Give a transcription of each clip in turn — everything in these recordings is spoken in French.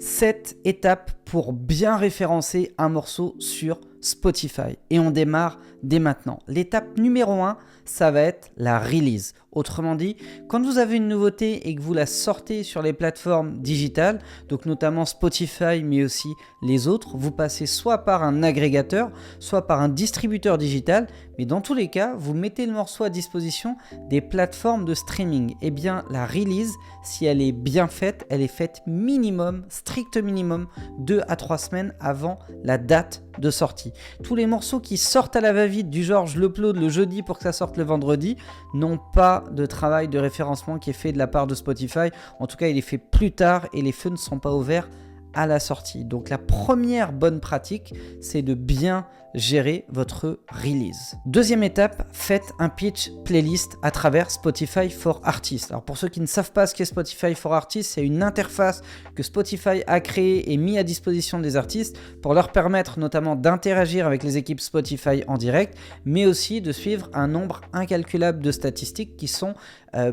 7 étapes pour bien référencer un morceau sur Spotify. Et on démarre dès maintenant. L'étape numéro 1, ça va être la release. Autrement dit, quand vous avez une nouveauté et que vous la sortez sur les plateformes digitales, donc notamment Spotify, mais aussi les autres, vous passez soit par un agrégateur, soit par un distributeur digital, mais dans tous les cas, vous mettez le morceau à disposition des plateformes de streaming. Eh bien, la release, si elle est bien faite, elle est faite minimum, strict minimum, 2 à 3 semaines avant la date de sortie. Tous les morceaux qui sortent à la va-vite, du genre je l'upload le jeudi pour que ça sorte le vendredi, n'ont pas de travail de référencement qui est fait de la part de Spotify. En tout cas, il est fait plus tard et les feux ne sont pas ouverts à la sortie. Donc la première bonne pratique, c'est de bien gérer votre release. Deuxième étape, faites un pitch playlist à travers Spotify for Artists. Alors pour ceux qui ne savent pas ce qu'est Spotify for Artists, c'est une interface que Spotify a créée et mis à disposition des artistes pour leur permettre notamment d'interagir avec les équipes Spotify en direct, mais aussi de suivre un nombre incalculable de statistiques qui sont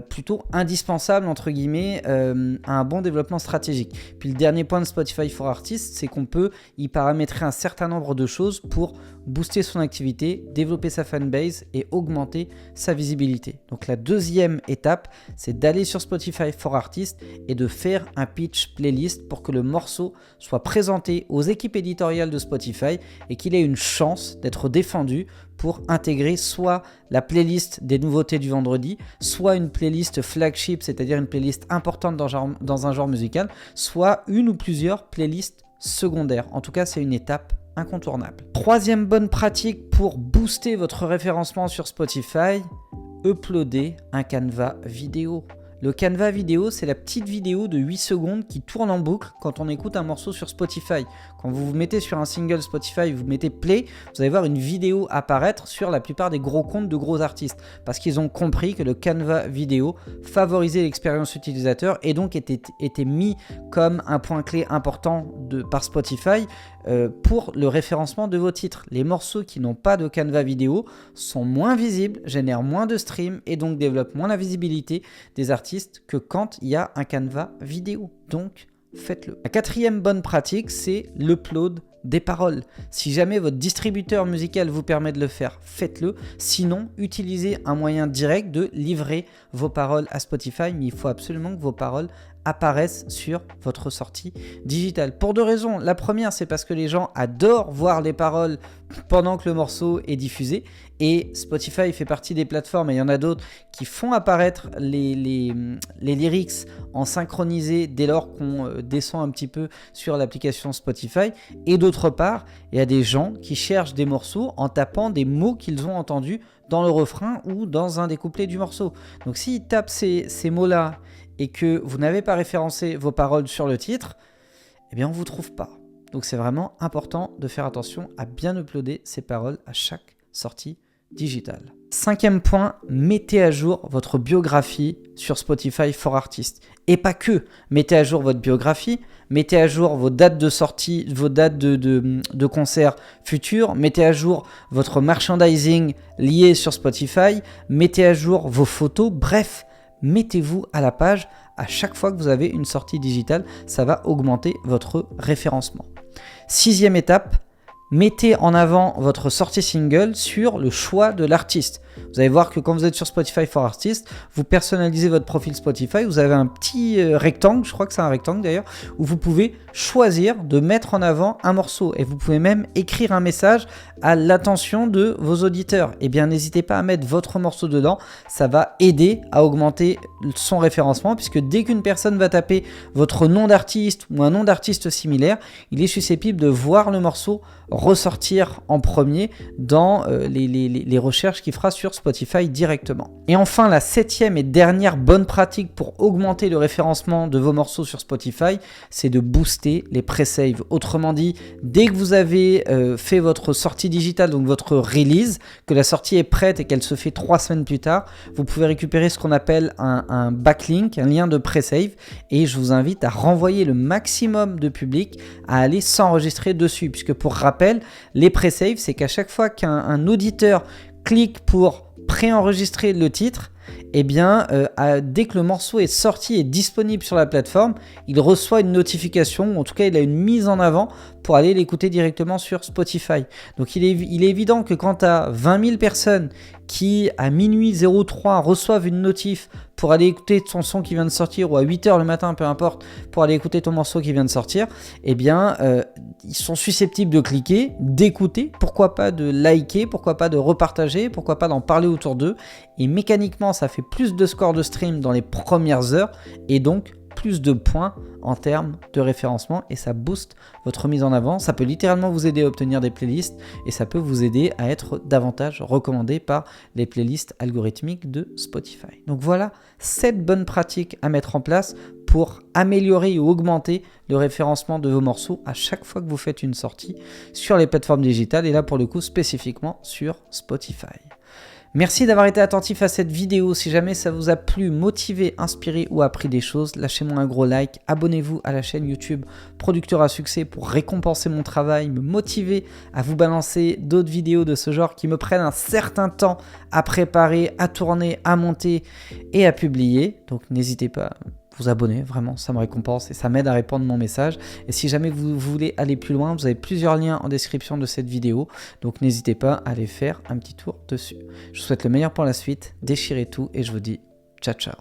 plutôt indispensables entre guillemets à un bon développement stratégique. Puis le dernier point de Spotify for Artists, c'est qu'on peut y paramétrer un certain nombre de choses pour booster son activité, développer sa fanbase et augmenter sa visibilité. Donc la deuxième étape, c'est d'aller sur Spotify for Artists et de faire un pitch playlist pour que le morceau soit présenté aux équipes éditoriales de Spotify et qu'il ait une chance d'être défendu pour intégrer soit la playlist des nouveautés du vendredi, soit une playlist flagship, c'est-à-dire une playlist importante dans un genre musical, soit une ou plusieurs playlists secondaires. En tout cas, c'est une étape incontournable. Troisième bonne pratique pour booster votre référencement sur Spotify, uploader un canevas vidéo. Le canevas vidéo, c'est la petite vidéo de 8 secondes qui tourne en boucle quand on écoute un morceau sur Spotify. Quand vous vous mettez sur un single Spotify, vous mettez play, vous allez voir une vidéo apparaître sur la plupart des gros comptes de gros artistes parce qu'ils ont compris que le canevas vidéo favorisait l'expérience utilisateur et donc était mis comme un point clé important par Spotify pour le référencement de vos titres. Les morceaux qui n'ont pas de canevas vidéo sont moins visibles, génèrent moins de streams et donc développent moins la visibilité des artistes que quand il y a un canevas vidéo. Donc, faites-le. La quatrième bonne pratique, c'est l'upload des paroles. Si jamais votre distributeur musical vous permet de le faire, faites-le. Sinon, utilisez un moyen direct de livrer vos paroles à Spotify, mais il faut absolument que vos paroles apparaissent sur votre sortie digitale. Pour deux raisons. La première, c'est parce que les gens adorent voir les paroles pendant que le morceau est diffusé. Et Spotify fait partie des plateformes, et il y en a d'autres qui font apparaître les lyrics en synchronisé dès lors qu'on descend un petit peu sur l'application Spotify. Et d'autre part, il y a des gens qui cherchent des morceaux en tapant des mots qu'ils ont entendus dans le refrain ou dans un des couplets du morceau. Donc s'ils tapent ces mots-là et que vous n'avez pas référencé vos paroles sur le titre, eh bien on ne vous trouve pas. Donc c'est vraiment important de faire attention à bien uploader ces paroles à chaque sortie digitale. Cinquième point, mettez à jour votre biographie sur Spotify for Artists. Et pas que, mettez à jour votre biographie, mettez à jour vos dates de sortie, vos dates de concerts futurs, mettez à jour votre merchandising lié sur Spotify, mettez à jour vos photos, bref, mettez-vous à la page à chaque fois que vous avez une sortie digitale, ça va augmenter votre référencement. Sixième étape, mettez en avant votre sortie single sur le choix de l'artiste. Vous allez voir que quand vous êtes sur Spotify for Artists, vous personnalisez votre profil Spotify, vous avez un petit rectangle, je crois que c'est un rectangle d'ailleurs, où vous pouvez choisir de mettre en avant un morceau et vous pouvez même écrire un message à l'attention de vos auditeurs. Eh bien, n'hésitez pas à mettre votre morceau dedans, ça va aider à augmenter son référencement puisque dès qu'une personne va taper votre nom d'artiste ou un nom d'artiste similaire, il est susceptible de voir le morceau ressortir en premier dans les recherches qu'il fera sur Spotify directement. Et enfin, la septième et dernière bonne pratique pour augmenter le référencement de vos morceaux sur Spotify, c'est de booster les pré-saves. Autrement dit, dès que vous avez fait votre sortie digitale, donc votre release, que la sortie est prête et qu'elle se fait 3 semaines plus tard, vous pouvez récupérer ce qu'on appelle un backlink, un lien de pré-save, et je vous invite à renvoyer le maximum de public à aller s'enregistrer dessus, puisque pour rappel, les pré-saves, c'est qu'à chaque fois qu'un auditeur clique pour préenregistrer le titre, eh bien, dès que le morceau est sorti et disponible sur la plateforme, il reçoit une notification, ou en tout cas il a une mise en avant pour aller l'écouter directement sur Spotify. Donc il est évident que quand tu as 20 000 personnes qui à minuit 03 reçoivent une notif pour aller écouter ton son qui vient de sortir, ou à 8h le matin, peu importe, pour aller écouter ton morceau qui vient de sortir, eh bien ils sont susceptibles de cliquer, d'écouter, pourquoi pas de liker, pourquoi pas de repartager, pourquoi pas d'en parler autour d'eux, et mécaniquement ça fait plus de score de stream dans les premières heures, et donc plus de points en termes de référencement, et ça booste votre mise en avant. Ça peut littéralement vous aider à obtenir des playlists, et ça peut vous aider à être davantage recommandé par les playlists algorithmiques de Spotify. Donc voilà 7 bonnes pratiques à mettre en place pour améliorer ou augmenter le référencement de vos morceaux à chaque fois que vous faites une sortie sur les plateformes digitales, et là pour le coup spécifiquement sur Spotify. Merci d'avoir été attentif à cette vidéo. Si jamais ça vous a plu, motivé, inspiré ou appris des choses, lâchez-moi un gros like, abonnez-vous à la chaîne YouTube Producteur à succès pour récompenser mon travail, me motiver à vous balancer d'autres vidéos de ce genre qui me prennent un certain temps à préparer, à tourner, à monter et à publier. Donc n'hésitez pas à vous abonner, vraiment ça me récompense et ça m'aide à répandre mon message. Et si jamais vous voulez aller plus loin, vous avez plusieurs liens en description de cette vidéo, donc n'hésitez pas à aller faire un petit tour dessus. Je vous souhaite le meilleur pour la suite, déchirez tout et je vous dis ciao ciao.